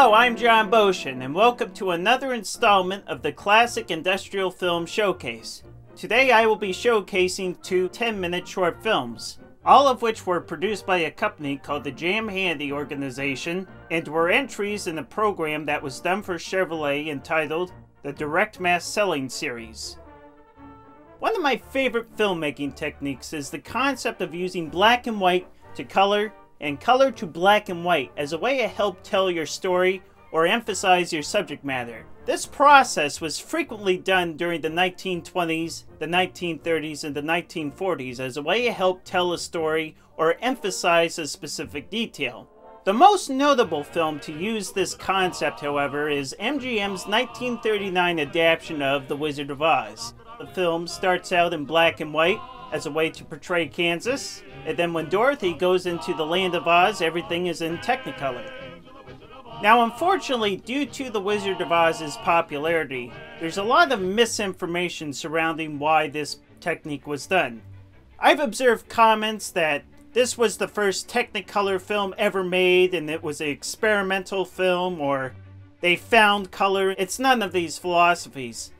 Hello, I'm Jon Boschen, and welcome to another installment of the Classic Industrial Film Showcase. Today I will be showcasing two 10-minute short films, all of which were produced by a company called the Jam Handy Organization, and were entries in a program that was done for Chevrolet entitled the Direct Mass Selling Series. One of my favorite filmmaking techniques is the concept of using black and white to color and color to black and white as a way to help tell your story or emphasize your subject matter. This process was frequently done during the 1920s, the 1930s, and the 1940s as a way to help tell a story or emphasize a specific detail. The most notable film to use this concept, however, is MGM's 1939 adaptation of The Wizard of Oz. The film starts out in black and white as a way to portray Kansas, and then when Dorothy goes into the land of Oz, everything is in Technicolor. Now, unfortunately, due to The Wizard of Oz's popularity, there's a lot of misinformation surrounding why this technique was done. I've observed comments that this was the first Technicolor film ever made and it was an experimental film, or they found color. It's none of these philosophies.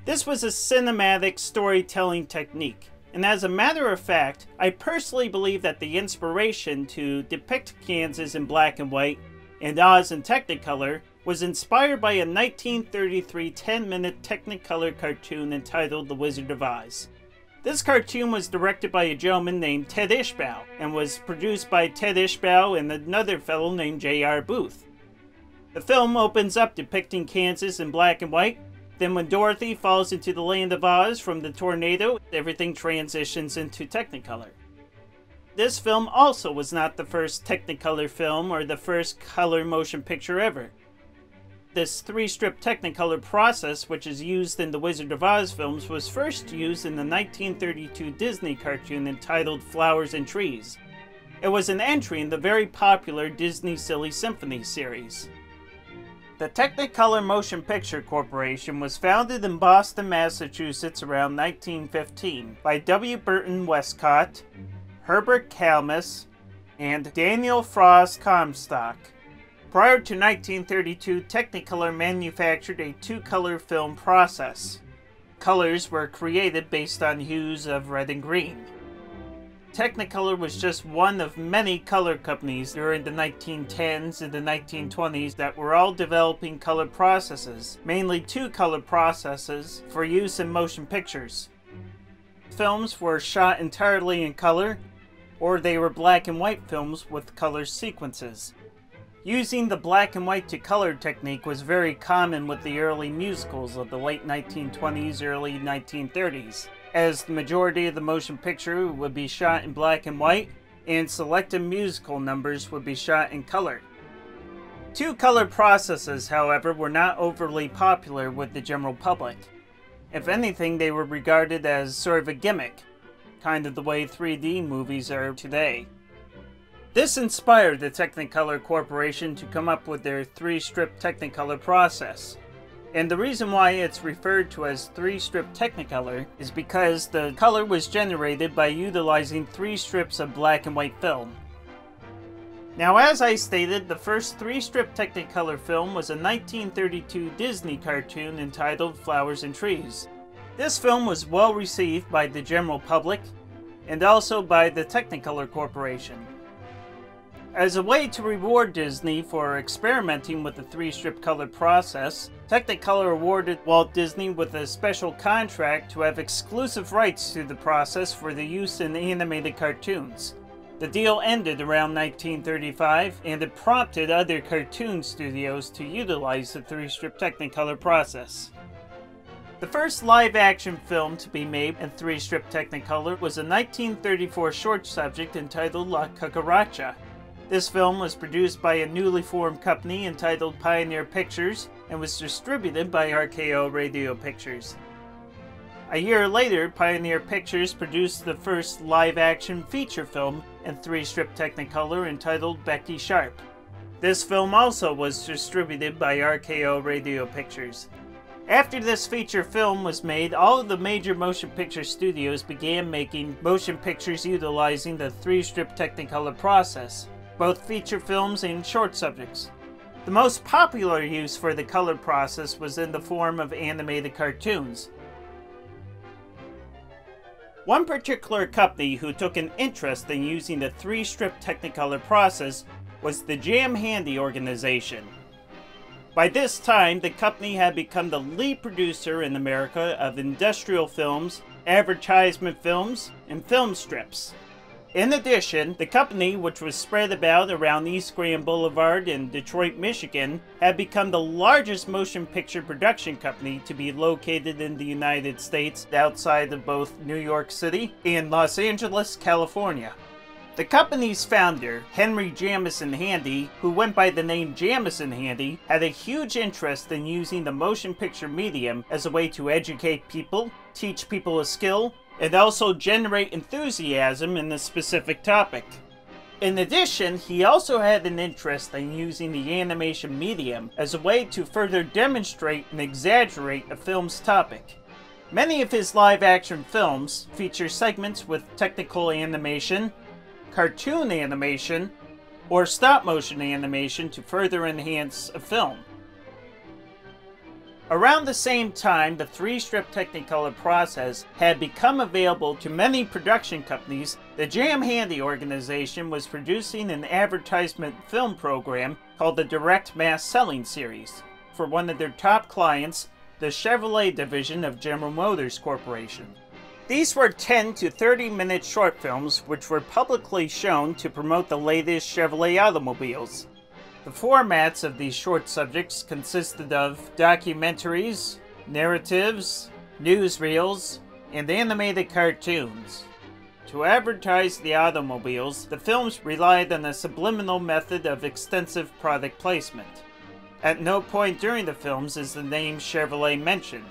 This was a cinematic storytelling technique. And as a matter of fact, I personally believe that the inspiration to depict Kansas in black and white and Oz in Technicolor was inspired by a 1933 10-minute Technicolor cartoon entitled The Wizard of Oz. This cartoon was directed by a gentleman named Ted Ishbaugh and was produced by Ted Ishbaugh and another fellow named J.R. Booth. The film opens up depicting Kansas in black and white. Then when Dorothy falls into the land of Oz from the tornado, everything transitions into Technicolor. This film also was not the first Technicolor film or the first color motion picture ever. This 3-strip Technicolor process, which is used in the Wizard of Oz films, was first used in the 1932 Disney cartoon entitled Flowers and Trees. It was an entry in the very popular Disney Silly Symphony series. The Technicolor Motion Picture Corporation was founded in Boston, Massachusetts around 1915 by W. Burton Westcott, Herbert Kalmus, and Daniel Frost Comstock. Prior to 1932, Technicolor manufactured a 2-color film process. Colors were created based on hues of red and green. Technicolor was just one of many color companies during the 1910s and the 1920s that were all developing color processes, mainly 2-color processes for use in motion pictures. Films were shot entirely in color, or they were black and white films with color sequences. Using the black and white to color technique was very common with the early musicals of the late 1920s, early 1930s. As the majority of the motion picture would be shot in black and white, and selected musical numbers would be shot in color. 2-color processes, however, were not overly popular with the general public. If anything, they were regarded as sort of a gimmick, kind of the way 3D movies are today. This inspired the Technicolor Corporation to come up with their 3-strip Technicolor process. And the reason why it's referred to as 3-strip Technicolor is because the color was generated by utilizing 3 strips of black and white film. Now, as I stated, the first 3-strip Technicolor film was a 1932 Disney cartoon entitled Flowers and Trees. This film was well received by the general public and also by the Technicolor Corporation. As a way to reward Disney for experimenting with the 3-strip color process, Technicolor awarded Walt Disney with a special contract to have exclusive rights to the process for the use in animated cartoons. The deal ended around 1935, and it prompted other cartoon studios to utilize the 3-strip Technicolor process. The first live-action film to be made in 3-strip Technicolor was a 1934 short subject entitled La Cucaracha. This film was produced by a newly formed company entitled Pioneer Pictures and was distributed by RKO Radio Pictures. A year later, Pioneer Pictures produced the first live-action feature film in 3-strip Technicolor entitled Becky Sharp. This film also was distributed by RKO Radio Pictures. After this feature film was made, all of the major motion picture studios began making motion pictures utilizing the 3-strip Technicolor process, both feature films and short subjects. The most popular use for the color process was in the form of animated cartoons. One particular company who took an interest in using the 3-strip Technicolor process was the Jam Handy organization. By this time, the company had become the lead producer in America of industrial films, advertisement films, and film strips. In addition, the company, which was spread about around East Grand Boulevard in Detroit, Michigan, had become the largest motion picture production company to be located in the United States outside of both New York City and Los Angeles, California. The company's founder, Henry Jamison Handy, who went by the name Jamison Handy, had a huge interest in using the motion picture medium as a way to educate people, teach people a skill, and also generate enthusiasm in a specific topic. In addition, he also had an interest in using the animation medium as a way to further demonstrate and exaggerate a film's topic. Many of his live-action films feature segments with technical animation, cartoon animation, or stop-motion animation to further enhance a film. Around the same time, the 3-strip Technicolor process had become available to many production companies. The Jam Handy organization was producing an advertisement film program called the Direct Mass Selling Series for one of their top clients, the Chevrolet division of General Motors Corporation. These were 10 to 30-minute short films which were publicly shown to promote the latest Chevrolet automobiles. The formats of these short subjects consisted of documentaries, narratives, newsreels, and animated cartoons. To advertise the automobiles, the films relied on a subliminal method of extensive product placement. At no point during the films is the name Chevrolet mentioned,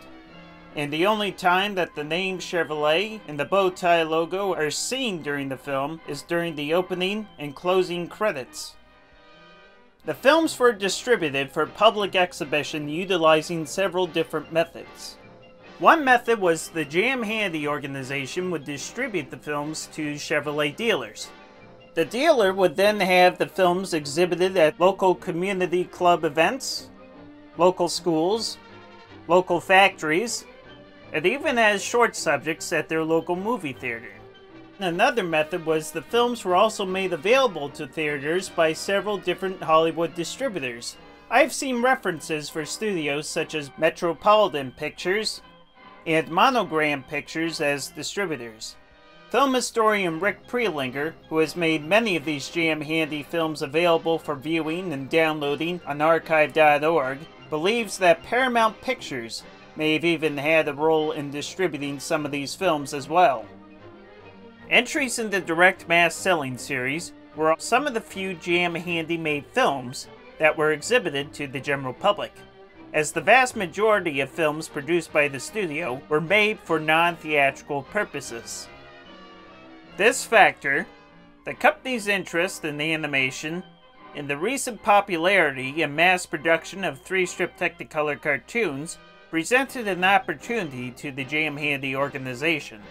and the only time that the name Chevrolet and the bow tie logo are seen during the film is during the opening and closing credits. The films were distributed for public exhibition utilizing several different methods. One method was the Jam Handy organization would distribute the films to Chevrolet dealers. The dealer would then have the films exhibited at local community club events, local schools, local factories, and even as short subjects at their local movie theater. Another method was the films were also made available to theaters by several different Hollywood distributors. I've seen references for studios such as Metropolitan Pictures and Monogram Pictures as distributors. Film historian Rick Prelinger, who has made many of these Jam Handy films available for viewing and downloading on archive.org, believes that Paramount Pictures may have even had a role in distributing some of these films as well. Entries in the Direct Mass Selling Series were some of the few Jam Handy made films that were exhibited to the general public, as the vast majority of films produced by the studio were made for non-theatrical purposes. This factor, the company's interest in animation, and the recent popularity and mass production of 3-strip Technicolor cartoons presented an opportunity to the Jam Handy organization.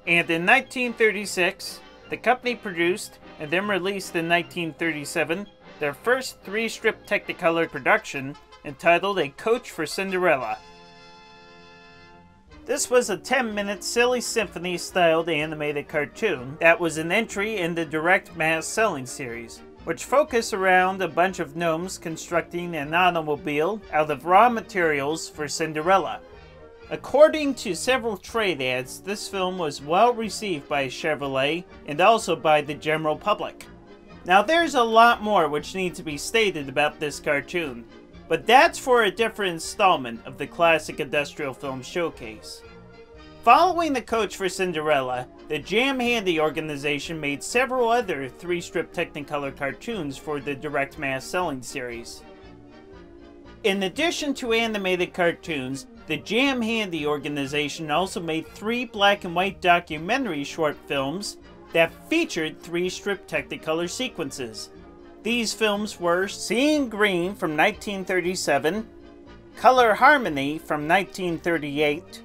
And in 1936, the company produced, and then released in 1937, their first 3-strip Technicolor production entitled A Coach for Cinderella. This was a 10-minute silly symphony-styled animated cartoon that was an entry in the Direct Mass Selling Series, which focused around a bunch of gnomes constructing an automobile out of raw materials for Cinderella. According to several trade ads, this film was well received by Chevrolet and also by the general public. Now there's a lot more which needs to be stated about this cartoon, but that's for a different installment of the Classic Industrial Film Showcase. Following The Coach for Cinderella, the Jam Handy organization made several other 3-strip Technicolor cartoons for the Direct Mass Selling Series. In addition to animated cartoons, the Jam Handy organization also made 3 black and white documentary short films that featured 3-strip Technicolor sequences. These films were Seeing Green from 1937, Color Harmony from 1938,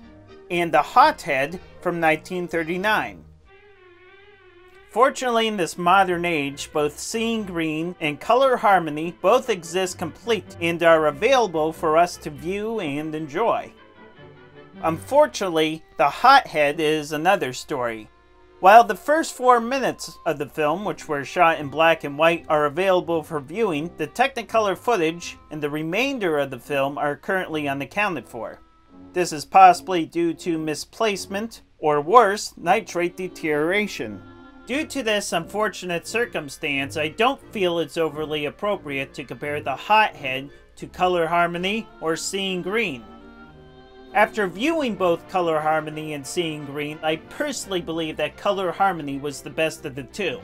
and The Hothead from 1939. Fortunately, in this modern age, both seeing green and color harmony both exist complete and are available for us to view and enjoy. Unfortunately, the hothead is another story. While the first 4 minutes of the film, which were shot in black and white, are available for viewing, the Technicolor footage and the remainder of the film are currently unaccounted for. This is possibly due to misplacement, or worse, nitrate deterioration. Due to this unfortunate circumstance, I don't feel it's overly appropriate to compare the hothead to color harmony or seeing green. After viewing both Color Harmony and Seeing Green, I personally believe that Color Harmony was the best of the two.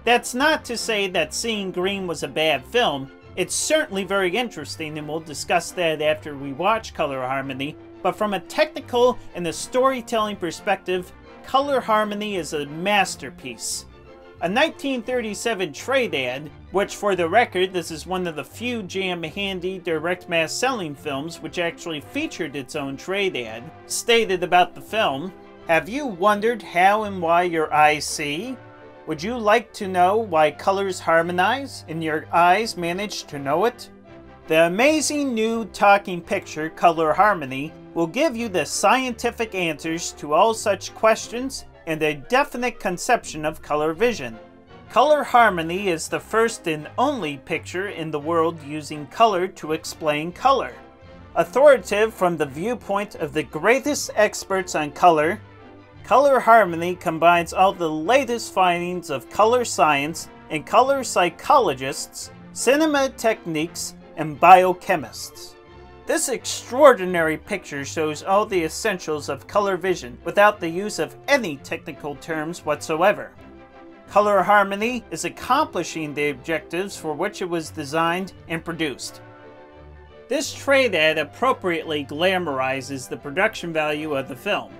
That's not to say that Seeing Green was a bad film. It's certainly very interesting, and we'll discuss that after we watch Color Harmony, but from a technical and a storytelling perspective, Color Harmony is a masterpiece. A 1937 trade ad, which for the record, this is one of the few jam-handy direct mass selling films which actually featured its own trade ad, stated about the film, "Have you wondered how and why your eyes see? Would you like to know why colors harmonize and your eyes manage to know it? The amazing new talking picture, Color Harmony, will give you the scientific answers to all such questions and a definite conception of color vision. Color Harmony is the first and only picture in the world using color to explain color. Authoritative from the viewpoint of the greatest experts on color, Color Harmony combines all the latest findings of color science and color psychologists, cinema techniques, and biochemists. This extraordinary picture shows all the essentials of color vision without the use of any technical terms whatsoever. Color Harmony is accomplishing the objectives for which it was designed and produced. This trade ad appropriately glamorizes the production value of the film.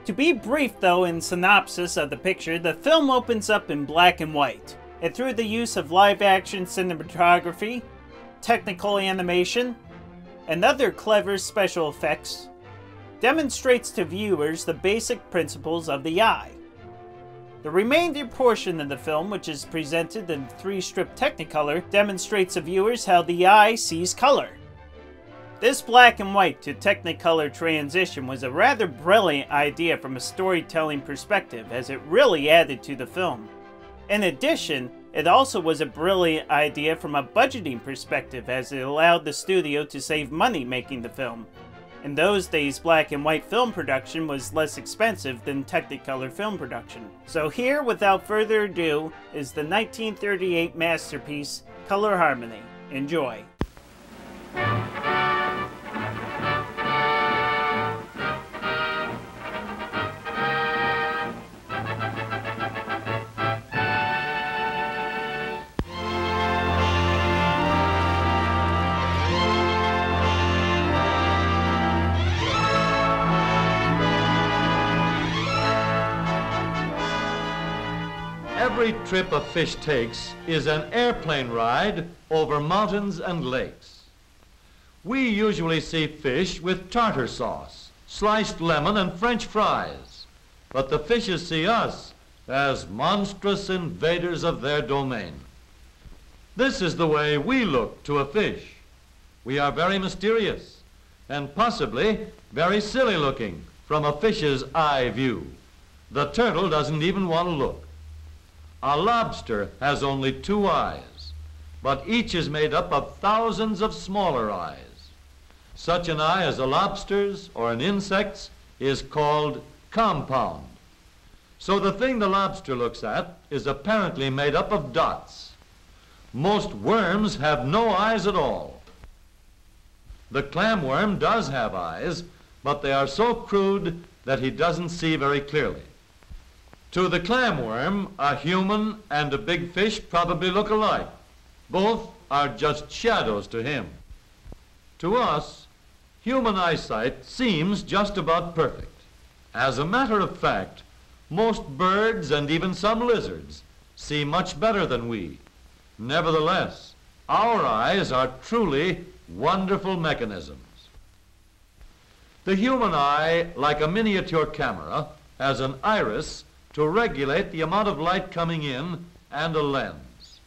To be brief though in synopsis of the picture, the film opens up in black and white, and through the use of live-action cinematography, technical animation, and other clever special effects, demonstrates to viewers the basic principles of the eye. The remainder portion of the film, which is presented in 3-strip Technicolor, demonstrates to viewers how the eye sees color. This black and white to Technicolor transition was a rather brilliant idea from a storytelling perspective, as it really added to the film. In addition, it also was a brilliant idea from a budgeting perspective, as it allowed the studio to save money making the film. In those days, black and white film production was less expensive than Technicolor film production. So here, without further ado, is the 1938 masterpiece, Color Harmony. Enjoy. Every trip a fish takes is an airplane ride over mountains and lakes. We usually see fish with tartar sauce, sliced lemon, and French fries, but the fishes see us as monstrous invaders of their domain. This is the way we look to a fish. We are very mysterious and possibly very silly looking from a fish's eye view. The turtle doesn't even want to look. A lobster has only 2 eyes, but each is made up of thousands of smaller eyes. Such an eye as a lobster's or an insect's is called compound. So the thing the lobster looks at is apparently made up of dots. Most worms have no eyes at all. The clamworm does have eyes, but they are so crude that he doesn't see very clearly. To the clamworm, a human and a big fish probably look alike. Both are just shadows to him. To us, human eyesight seems just about perfect. As a matter of fact, most birds and even some lizards see much better than we. Nevertheless, our eyes are truly wonderful mechanisms. The human eye, like a miniature camera, has an iris to regulate the amount of light coming in and a lens.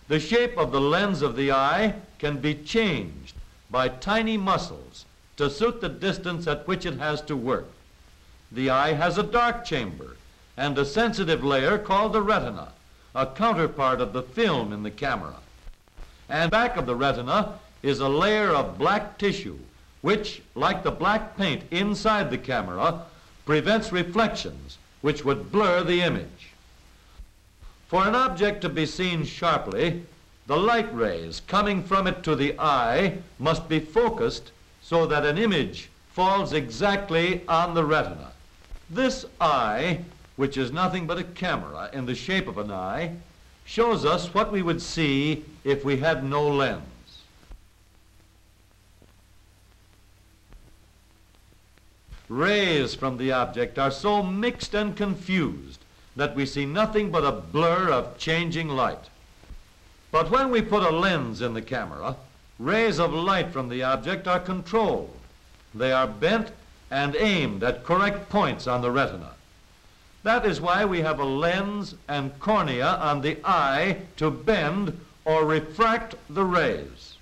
The shape of the lens of the eye can be changed by tiny muscles to suit the distance at which it has to work. The eye has a dark chamber and a sensitive layer called the retina, a counterpart of the film in the camera. And back of the retina is a layer of black tissue, which, like the black paint inside the camera, prevents reflections which would blur the image. For an object to be seen sharply, the light rays coming from it to the eye must be focused so that an image falls exactly on the retina. This eye, which is nothing but a camera in the shape of an eye, shows us what we would see if we had no lens. Rays from the object are so mixed and confused that we see nothing but a blur of changing light. But when we put a lens in the camera, rays of light from the object are controlled. They are bent and aimed at correct points on the retina. That is why we have a lens and cornea on the eye to bend or refract the rays.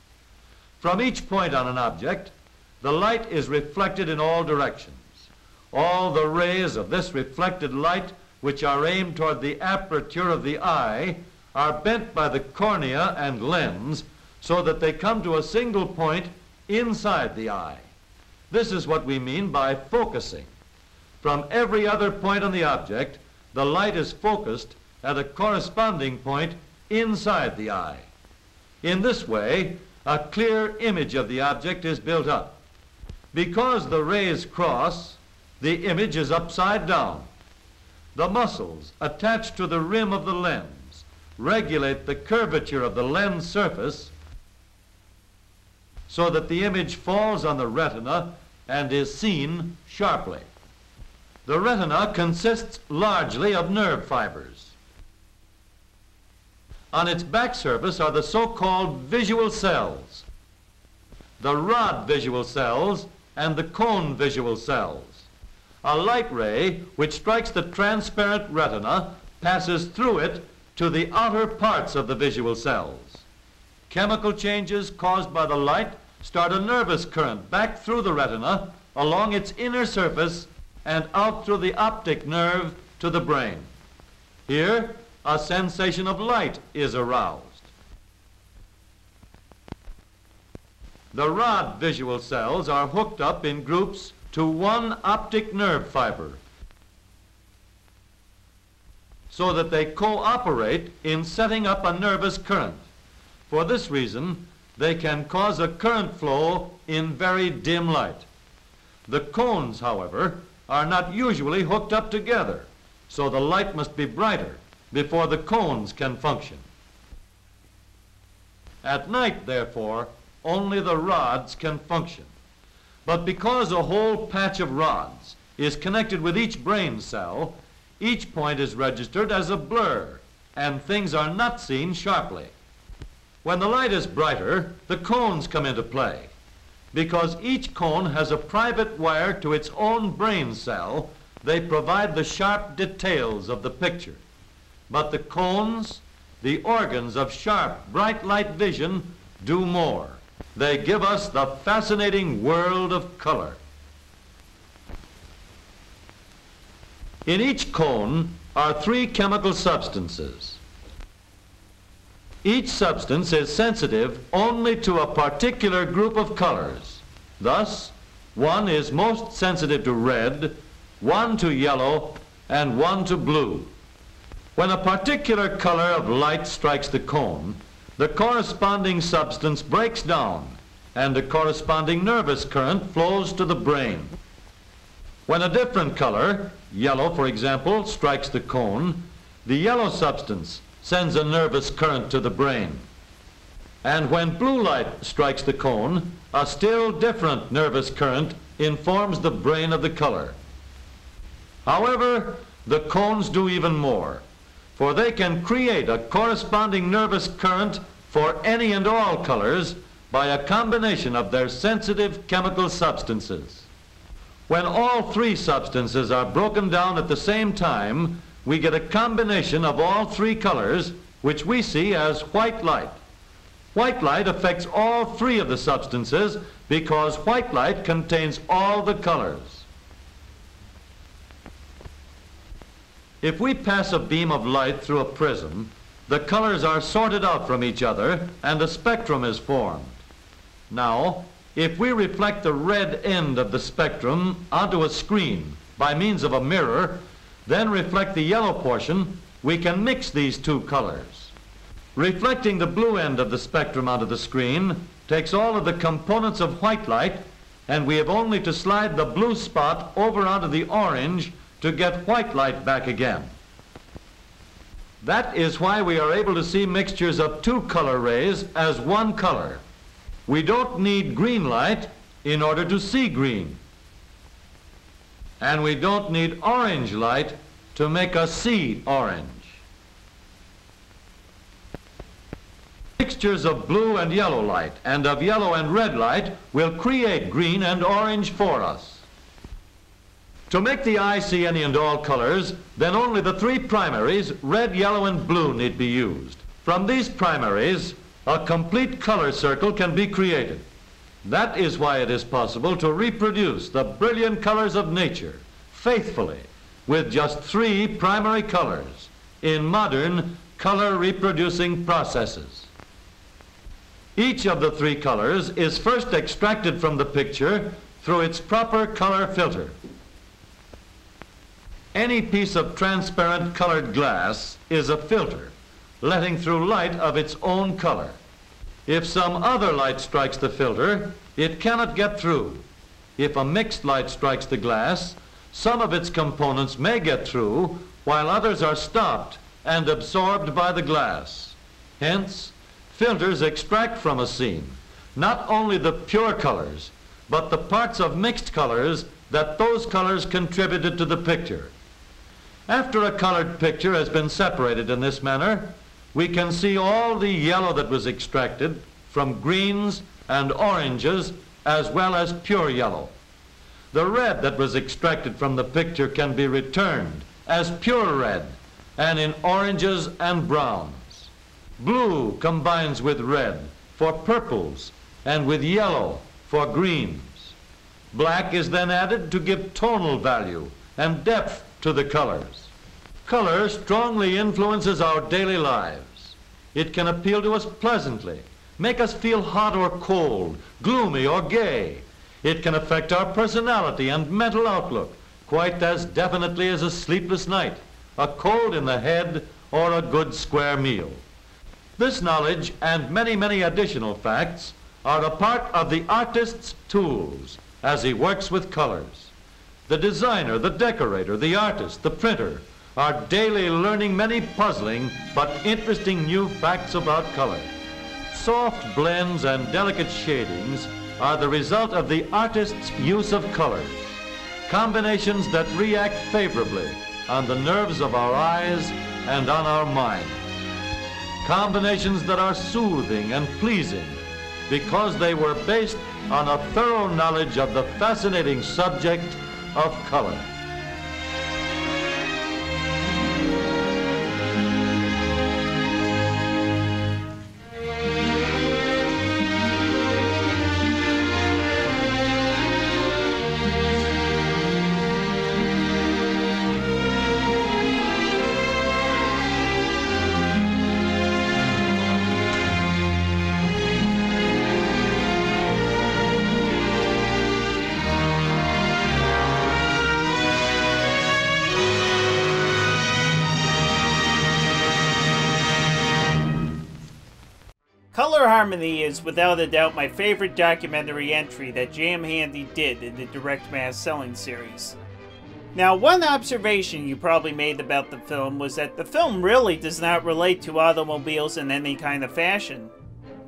From each point on an object, the light is reflected in all directions. All the rays of this reflected light, which are aimed toward the aperture of the eye, are bent by the cornea and lens so that they come to a single point inside the eye. This is what we mean by focusing. From every other point on the object, the light is focused at a corresponding point inside the eye. In this way, a clear image of the object is built up. Because the rays cross, the image is upside down. The muscles attached to the rim of the lens regulate the curvature of the lens surface so that the image falls on the retina and is seen sharply. The retina consists largely of nerve fibers. On its back surface are the so-called visual cells, the rod visual cells and the cone visual cells. A light ray which strikes the transparent retina passes through it to the outer parts of the visual cells. Chemical changes caused by the light start a nervous current back through the retina along its inner surface and out through the optic nerve to the brain. Here, a sensation of light is aroused. The rod visual cells are hooked up in groups to one optic nerve fiber so that they cooperate in setting up a nervous current. For this reason, they can cause a current flow in very dim light. The cones, however, are not usually hooked up together, so the light must be brighter before the cones can function. At night, therefore, only the rods can function. But because a whole patch of rods is connected with each brain cell, each point is registered as a blur, and things are not seen sharply. When the light is brighter, the cones come into play. Because each cone has a private wire to its own brain cell, they provide the sharp details of the picture. But the cones, the organs of sharp, bright light vision, do more. They give us the fascinating world of color. In each cone are 3 chemical substances. Each substance is sensitive only to a particular group of colors. Thus, one is most sensitive to red, one to yellow, and one to blue. When a particular color of light strikes the cone, the corresponding substance breaks down, and a corresponding nervous current flows to the brain. When a different color, yellow for example, strikes the cone, the yellow substance sends a nervous current to the brain. And when blue light strikes the cone, a still different nervous current informs the brain of the color. However, the cones do even more, for they can create a corresponding nervous current for any and all colors by a combination of their sensitive chemical substances. When all 3 substances are broken down at the same time, we get a combination of all three colors, which we see as white light. White light affects all three of the substances because white light contains all the colors. If we pass a beam of light through a prism, the colors are sorted out from each other and a spectrum is formed. Now, if we reflect the red end of the spectrum onto a screen by means of a mirror, then reflect the yellow portion, we can mix these two colors. Reflecting the blue end of the spectrum onto the screen takes all of the components of white light, and we have only to slide the blue spot over onto the orange to get white light back again. That is why we are able to see mixtures of two color rays as one color. We don't need green light in order to see green. And we don't need orange light to make us see orange. Mixtures of blue and yellow light and of yellow and red light will create green and orange for us. To make the eye see any and all colors, then only the three primaries, red, yellow, and blue, need be used. From these primaries, a complete color circle can be created. That is why it is possible to reproduce the brilliant colors of nature faithfully with just three primary colors in modern color reproducing processes. Each of the three colors is first extracted from the picture through its proper color filter. Any piece of transparent colored glass is a filter, letting through light of its own color. If some other light strikes the filter, it cannot get through. If a mixed light strikes the glass, some of its components may get through, while others are stopped and absorbed by the glass. Hence, filters extract from a scene not only the pure colors, but the parts of mixed colors that those colors contributed to the picture. After a colored picture has been separated in this manner, we can see all the yellow that was extracted from greens and oranges as well as pure yellow. The red that was extracted from the picture can be returned as pure red and in oranges and browns. Blue combines with red for purples and with yellow for greens. Black is then added to give tonal value and depth to the colors. Color strongly influences our daily lives. It can appeal to us pleasantly, make us feel hot or cold, gloomy or gay. It can affect our personality and mental outlook quite as definitely as a sleepless night, a cold in the head, or a good square meal. This knowledge and many, many additional facts are a part of the artist's tools as he works with colors. The designer, the decorator, the artist, the printer are daily learning many puzzling but interesting new facts about color. Soft blends and delicate shadings are the result of the artist's use of colors, combinations that react favorably on the nerves of our eyes and on our minds. Combinations that are soothing and pleasing because they were based on a thorough knowledge of the fascinating subject of color. Color Harmony is without a doubt my favorite documentary entry that Jam Handy did in the Direct Mass Selling series. Now, one observation you probably made about the film was that the film really does not relate to automobiles in any kind of fashion.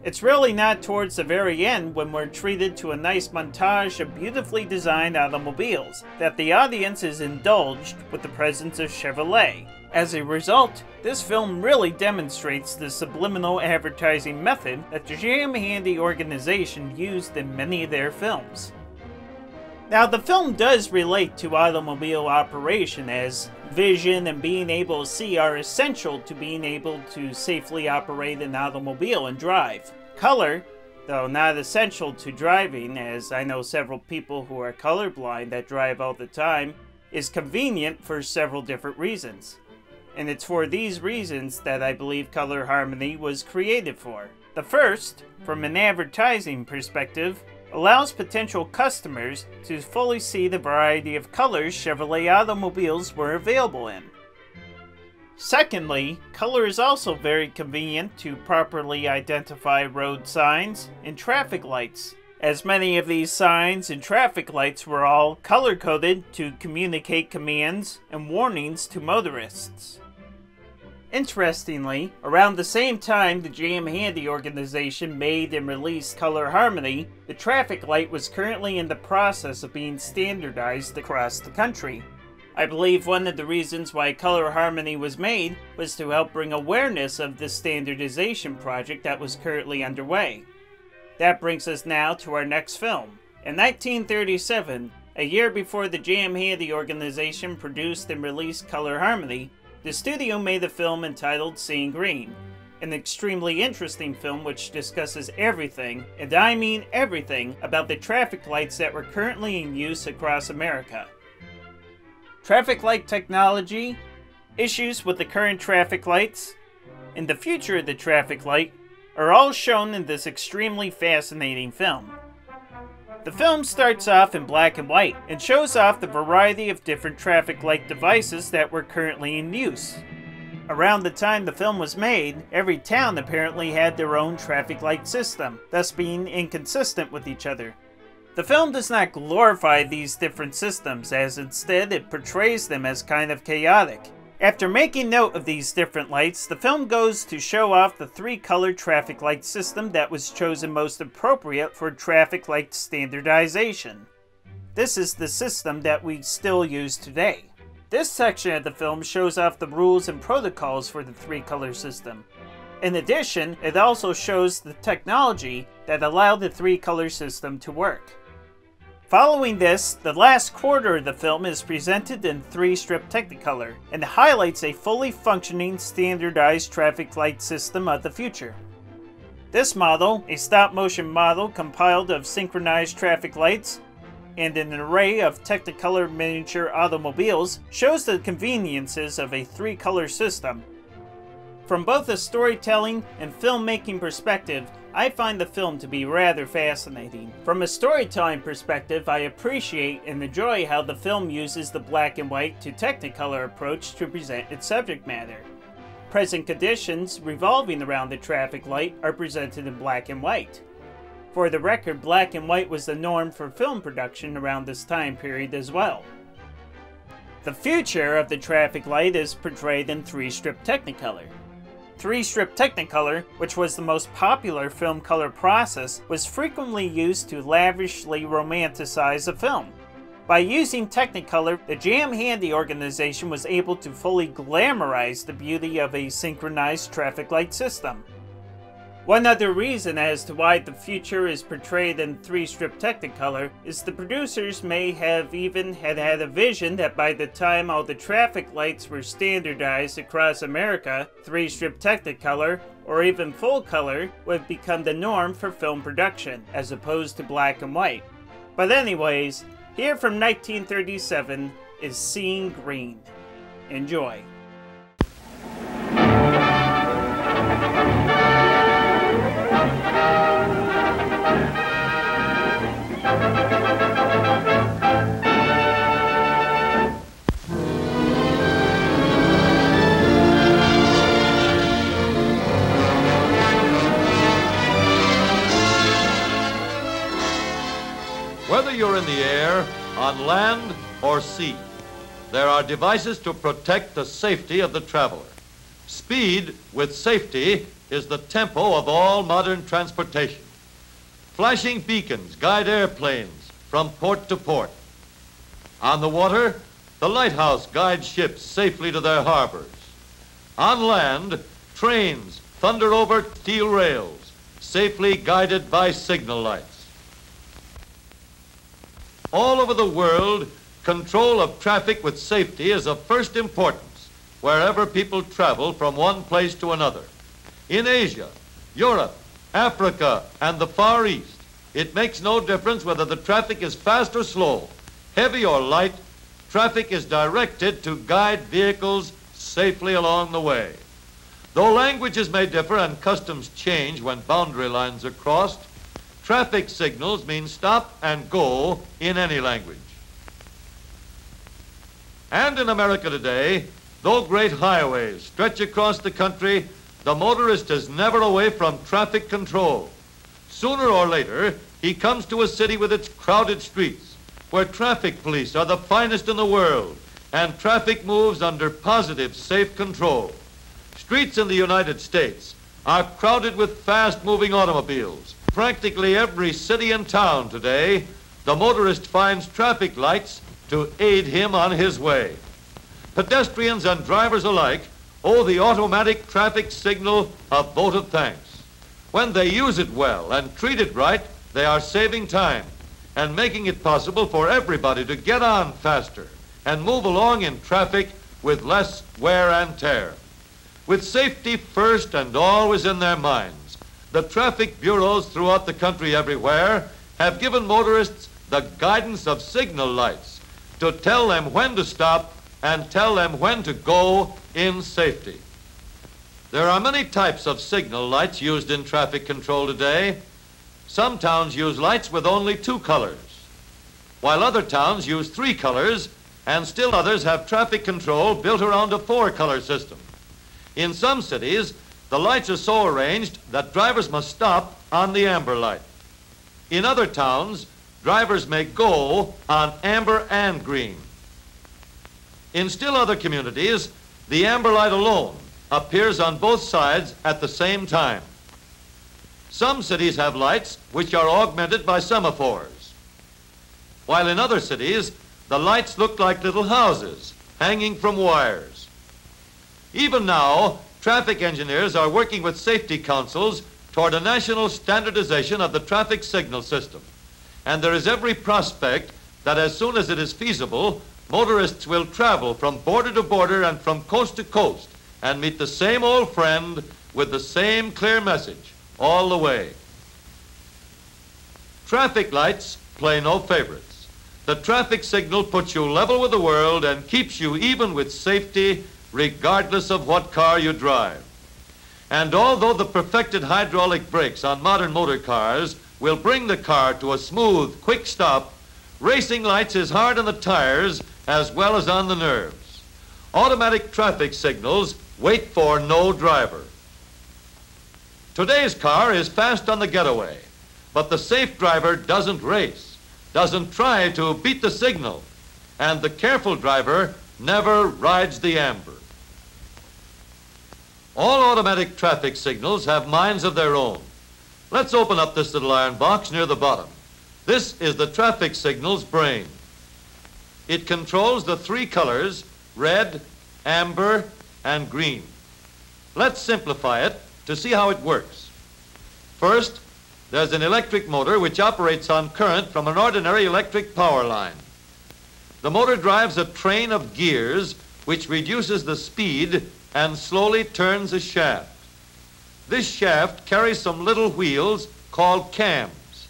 It's really not towards the very end when we're treated to a nice montage of beautifully designed automobiles that the audience is indulged with the presence of Chevrolet. As a result, this film really demonstrates the subliminal advertising method that the Jam Handy organization used in many of their films. Now, the film does relate to automobile operation, as vision, and being able to see are essential to being able to safely operate an automobile and drive. Color, though not essential to driving, as I know several people who are colorblind that drive all the time, is convenient for several different reasons. And it's for these reasons that I believe color harmony was created for. The first, from an advertising perspective, allows potential customers to fully see the variety of colors Chevrolet automobiles were available in. Secondly, color is also very convenient to properly identify road signs and traffic lights, as many of these signs and traffic lights were all color-coded to communicate commands and warnings to motorists. Interestingly, around the same time the Jam Handy organization made and released Color Harmony, the traffic light was currently in the process of being standardized across the country. I believe one of the reasons why Color Harmony was made was to help bring awareness of the standardization project that was currently underway. That brings us now to our next film. In 1937, a year before the Jam Handy organization produced and released Color Harmony, the studio made a film entitled Seeing Green, an extremely interesting film which discusses everything, and I mean everything, about the traffic lights that were currently in use across America. Traffic light technology, issues with the current traffic lights, and the future of the traffic light are all shown in this extremely fascinating film. The film starts off in black and white and shows off the variety of different traffic light devices that were currently in use. Around the time the film was made, every town apparently had their own traffic light system, thus being inconsistent with each other. The film does not glorify these different systems, as instead it portrays them as kind of chaotic. After making note of these different lights, the film goes to show off the three-color traffic light system that was chosen most appropriate for traffic light standardization. This is the system that we still use today. This section of the film shows off the rules and protocols for the three-color system. In addition, it also shows the technology that allowed the three-color system to work. Following this, the last quarter of the film is presented in 3-strip Technicolor and highlights a fully functioning standardized traffic light system of the future. This model, a stop-motion model compiled of synchronized traffic lights and an array of Technicolor miniature automobiles, shows the conveniences of a 3-color system. From both a storytelling and filmmaking perspective, I find the film to be rather fascinating. From a storytelling perspective, I appreciate and enjoy how the film uses the black and white to Technicolor approach to present its subject matter. Present conditions revolving around the traffic light are presented in black and white. For the record, black and white was the norm for film production around this time period as well. The future of the traffic light is portrayed in 3-strip Technicolor. 3-strip Technicolor, which was the most popular film color process, was frequently used to lavishly romanticize a film. By using Technicolor, the Jam Handy organization was able to fully glamorize the beauty of a synchronized traffic light system. One other reason as to why the future is portrayed in 3-strip Technicolor is the producers may have even had a vision that by the time all the traffic lights were standardized across America, 3-strip Technicolor, or even full color, would become the norm for film production, as opposed to black and white. But anyways, here from 1937 is Seeing Green. Enjoy. Whether you're in the air, on land, or sea, there are devices to protect the safety of the traveler. Speed with safety is the tempo of all modern transportation. Flashing beacons guide airplanes from port to port. On the water, the lighthouse guides ships safely to their harbors. On land, trains thunder over steel rails, safely guided by signal lights. All over the world, control of traffic with safety is of first importance wherever people travel from one place to another. In Asia, Europe, Africa, and the Far East, it makes no difference whether the traffic is fast or slow, heavy or light. Traffic is directed to guide vehicles safely along the way. Though languages may differ and customs change when boundary lines are crossed, traffic signals mean stop and go in any language. And in America today, though great highways stretch across the country, the motorist is never away from traffic control. Sooner or later, he comes to a city with its crowded streets, where traffic police are the finest in the world, and traffic moves under positive, safe control. Streets in the United States are crowded with fast-moving automobiles. Practically every city and town today, the motorist finds traffic lights to aid him on his way. Pedestrians and drivers alike owe the automatic traffic signal a vote of thanks. When they use it well and treat it right, they are saving time and making it possible for everybody to get on faster and move along in traffic with less wear and tear. With safety first and always in their minds, the traffic bureaus throughout the country everywhere have given motorists the guidance of signal lights to tell them when to stop and tell them when to go in safety. There are many types of signal lights used in traffic control today. Some towns use lights with only 2 colors, while other towns use 3 colors, and still others have traffic control built around a 4-color system. In some cities, the lights are so arranged that drivers must stop on the amber light. In other towns, drivers may go on amber and green. In still other communities, the amber light alone appears on both sides at the same time. Some cities have lights which are augmented by semaphores, while in other cities, the lights look like little houses hanging from wires. Even now, traffic engineers are working with safety councils toward a national standardization of the traffic signal system. And there is every prospect that as soon as it is feasible, motorists will travel from border to border and from coast to coast and meet the same old friend with the same clear message all the way. Traffic lights play no favorites. The traffic signal puts you level with the world and keeps you even with safety regardless of what car you drive. And although the perfected hydraulic brakes on modern motor cars will bring the car to a smooth, quick stop, racing lights is hard on the tires as well as on the nerves. Automatic traffic signals wait for no driver. Today's car is fast on the getaway, but the safe driver doesn't race, doesn't try to beat the signal, and the careful driver never rides the amber. All automatic traffic signals have minds of their own. Let's open up this little iron box near the bottom. This is the traffic signal's brain. It controls the 3 colors, red, amber, and green. Let's simplify it to see how it works. First, there's an electric motor which operates on current from an ordinary electric power line. The motor drives a train of gears which reduces the speed and slowly turns a shaft. This shaft carries some little wheels called cams.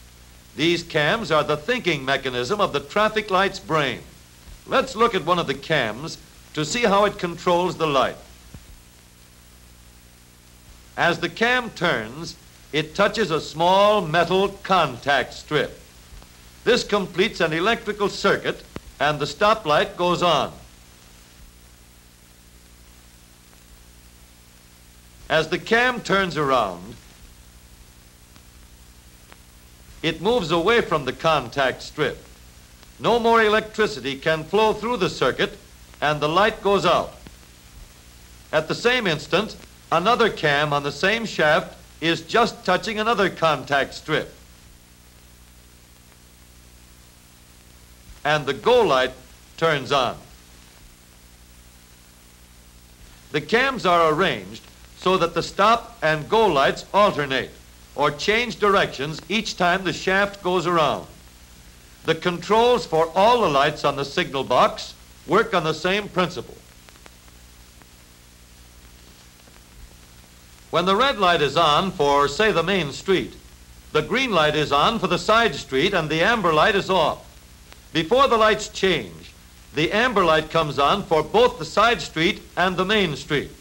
These cams are the thinking mechanism of the traffic light's brain. Let's look at one of the cams to see how it controls the light. As the cam turns, it touches a small metal contact strip. This completes an electrical circuit, and the stoplight goes on. As the cam turns around, it moves away from the contact strip. No more electricity can flow through the circuit, and the light goes out. At the same instant, another cam on the same shaft is just touching another contact strip. And the go light turns on. The cams are arranged so that the stop and go lights alternate or change directions each time the shaft goes around. The controls for all the lights on the signal box work on the same principle. When the red light is on for, say, the main street, the green light is on for the side street and the amber light is off. Before the lights change, the amber light comes on for both the side street and the main street.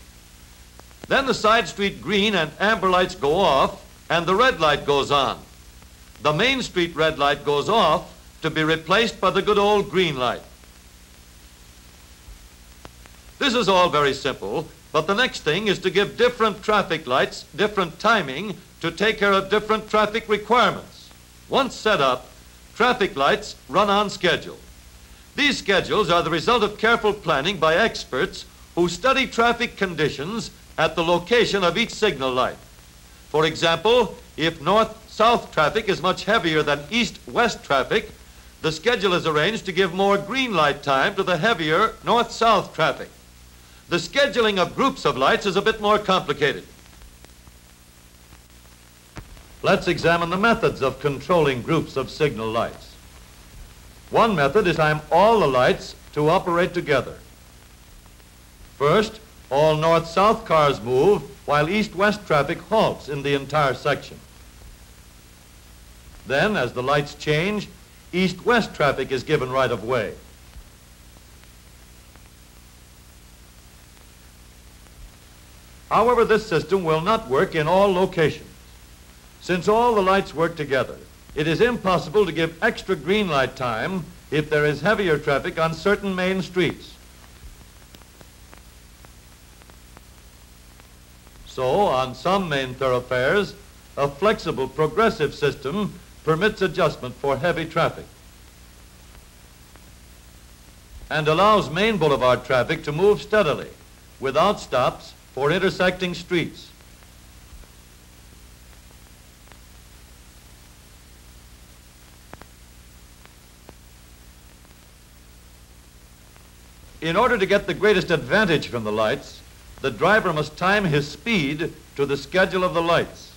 Then the side street green and amber lights go off and the red light goes on. The main street red light goes off to be replaced by the good old green light. This is all very simple, but the next thing is to give different traffic lights different timing to take care of different traffic requirements. Once set up, traffic lights run on schedule. These schedules are the result of careful planning by experts who study traffic conditions at the location of each signal light. For example, if north-south traffic is much heavier than east-west traffic, the schedule is arranged to give more green light time to the heavier north-south traffic. The scheduling of groups of lights is a bit more complicated. Let's examine the methods of controlling groups of signal lights. One method is to time all the lights to operate together. First, all north-south cars move while east-west traffic halts in the entire section. Then, as the lights change, east-west traffic is given right of way. However, this system will not work in all locations. Since all the lights work together, it is impossible to give extra green light time if there is heavier traffic on certain main streets. So, on some main thoroughfares, a flexible progressive system permits adjustment for heavy traffic and allows main boulevard traffic to move steadily without stops for intersecting streets. In order to get the greatest advantage from the lights, the driver must time his speed to the schedule of the lights.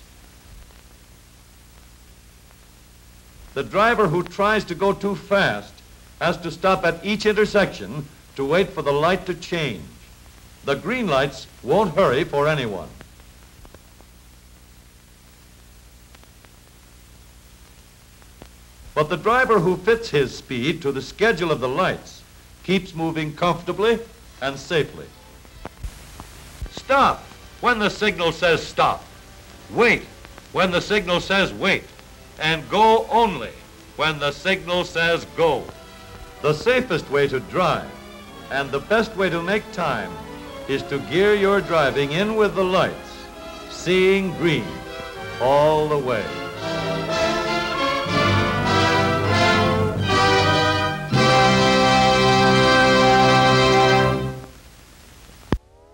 The driver who tries to go too fast has to stop at each intersection to wait for the light to change. The green lights won't hurry for anyone. But the driver who fits his speed to the schedule of the lights keeps moving comfortably and safely. Stop when the signal says stop. Wait when the signal says wait. And go only when the signal says go. The safest way to drive and the best way to make time is to gear your driving in with the lights, seeing green all the way.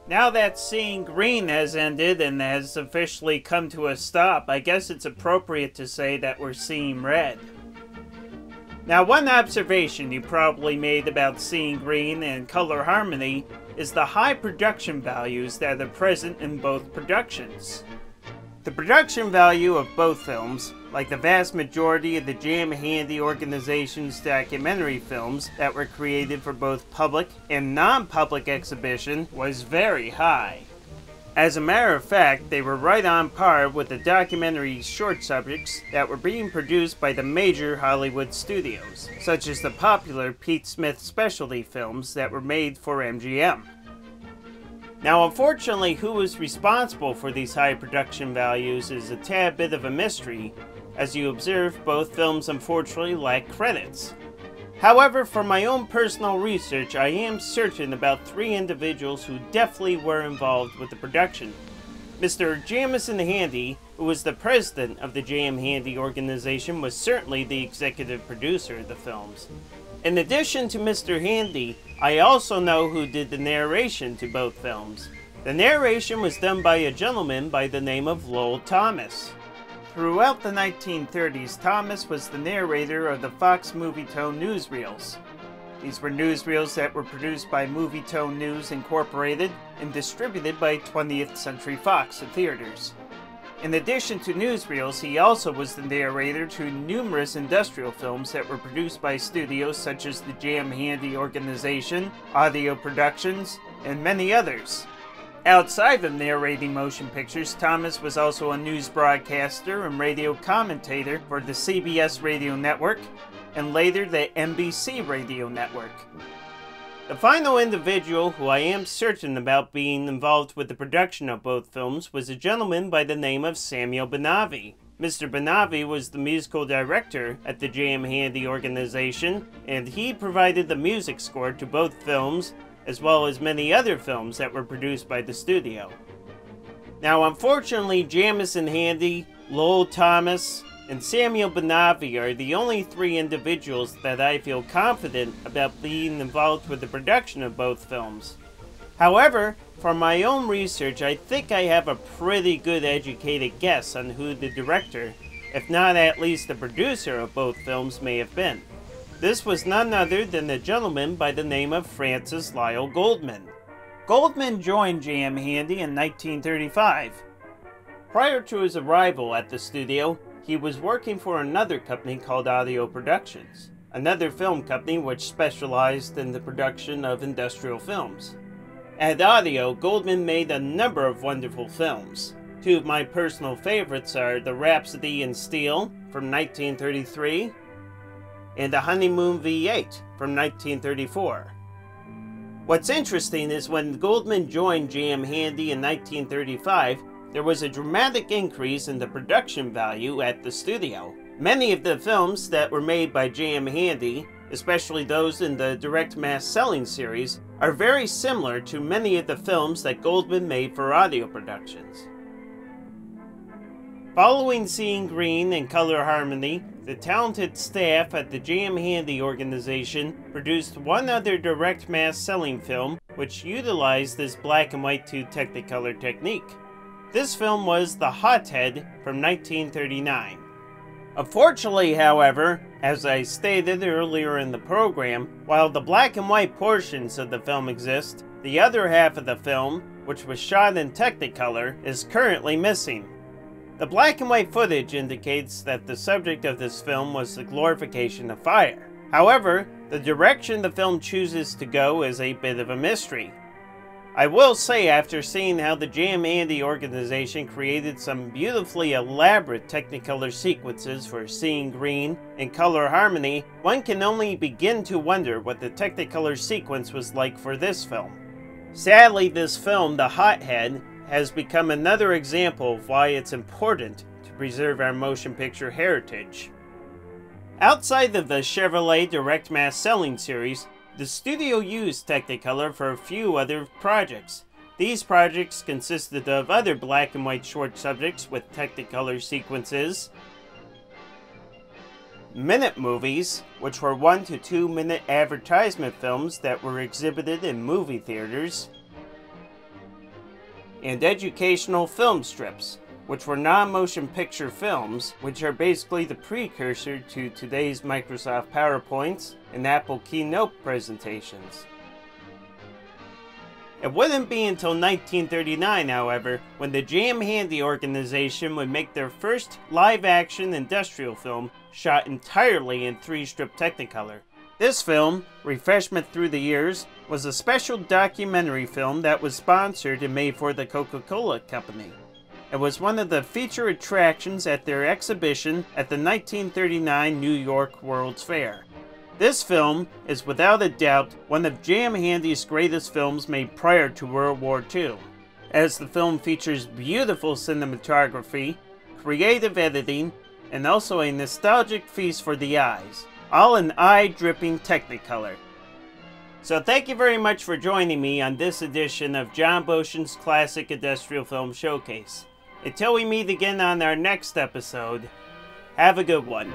Now that seeing green has ended and has officially come to a stop, I guess it's appropriate to say that we're seeing red. Now, one observation you probably made about seeing green and color harmony is the high production values that are present in both productions. The production value of both films, like the vast majority of the Jam Handy organization's documentary films that were created for both public and non-public exhibition, was very high. As a matter of fact, they were right on par with the documentary short subjects that were being produced by the major Hollywood studios, such as the popular Pete Smith specialty films that were made for MGM. Now, unfortunately, who was responsible for these high production values is a tad bit of a mystery. As you observe, both films unfortunately lack credits. However, for my own personal research, I am certain about 3 individuals who definitely were involved with the production. Mr. Jamison Handy, who was the president of the Jam Handy organization, was certainly the executive producer of the films. In addition to Mr. Handy, I also know who did the narration to both films. The narration was done by a gentleman by the name of Lowell Thomas. Throughout the 1930s, Thomas was the narrator of the Fox Movietone newsreels. These were newsreels that were produced by Movietone News Incorporated and distributed by 20th Century Fox at theaters. In addition to newsreels, he also was the narrator to numerous industrial films that were produced by studios such as the Jam Handy Organization, Audio Productions, and many others. Outside of narrating motion pictures, Thomas was also a news broadcaster and radio commentator for the CBS radio network, and later the NBC radio network. The final individual who I am certain about being involved with the production of both films was a gentleman by the name of Samuel Benavi. Mr. Benavi was the musical director at the Jam Handy Organization, and he provided the music score to both films, as well as many other films that were produced by the studio. Now, unfortunately, Jamison Handy, Lowell Thomas, and Samuel Benavi are the only three individuals that I feel confident about being involved with the production of both films. However, from my own research, I think I have a pretty good educated guess on who the director, if not at least the producer of both films, may have been. This was none other than a gentleman by the name of Francis Lyle Goldman. Goldman joined Jam Handy in 1935. Prior to his arrival at the studio, he was working for another company called Audio Productions, another film company which specialized in the production of industrial films. At Audio, Goldman made a number of wonderful films. Two of my personal favorites are The Rhapsody in Steel from 1933 and The Honeymoon V8 from 1934. What's interesting is when Goldman joined Jam Handy in 1935, there was a dramatic increase in the production value at the studio. Many of the films that were made by Jam Handy, especially those in the direct mass selling series, are very similar to many of the films that Goldman made for Audio Productions. Following Seeing Green and Color Harmony, the talented staff at the Jam Handy Organization produced one other direct mass selling film which utilized this black and white to Technicolor technique. This film was The Hothead from 1939. Unfortunately, however, as I stated earlier in the program, while the black and white portions of the film exist, the other half of the film, which was shot in Technicolor, is currently missing. The black and white footage indicates that the subject of this film was the glorification of fire. However, the direction the film chooses to go is a bit of a mystery. I will say, after seeing how the Jam Handy Organization created some beautifully elaborate Technicolor sequences for Seeing Green and Color Harmony, one can only begin to wonder what the Technicolor sequence was like for this film. Sadly, this film, The Hothead, has become another example of why it's important to preserve our motion picture heritage. Outside of the Chevrolet Direct Mass Selling series, the studio used Technicolor for a few other projects. These projects consisted of other black and white short subjects with Technicolor sequences, minute movies, which were 1 to 2 minute advertisement films that were exhibited in movie theaters, and educational film strips, which were non-motion picture films, which are basically the precursor to today's Microsoft PowerPoints and Apple Keynote presentations. It wouldn't be until 1939, however, when the Jam Handy Organization would make their first live-action industrial film shot entirely in 3-strip Technicolor. This film, Refreshment Through the Years, was a special documentary film that was sponsored and made for the Coca-Cola company. It was one of the feature attractions at their exhibition at the 1939 New York World's Fair. This film is without a doubt one of Jam Handy's greatest films made prior to World War II, as the film features beautiful cinematography, creative editing, and also a nostalgic feast for the eyes, all in eye-dripping Technicolor. So thank you very much for joining me on this edition of Jon Boschen's Classic Industrial Film Showcase. Until we meet again on our next episode, have a good one.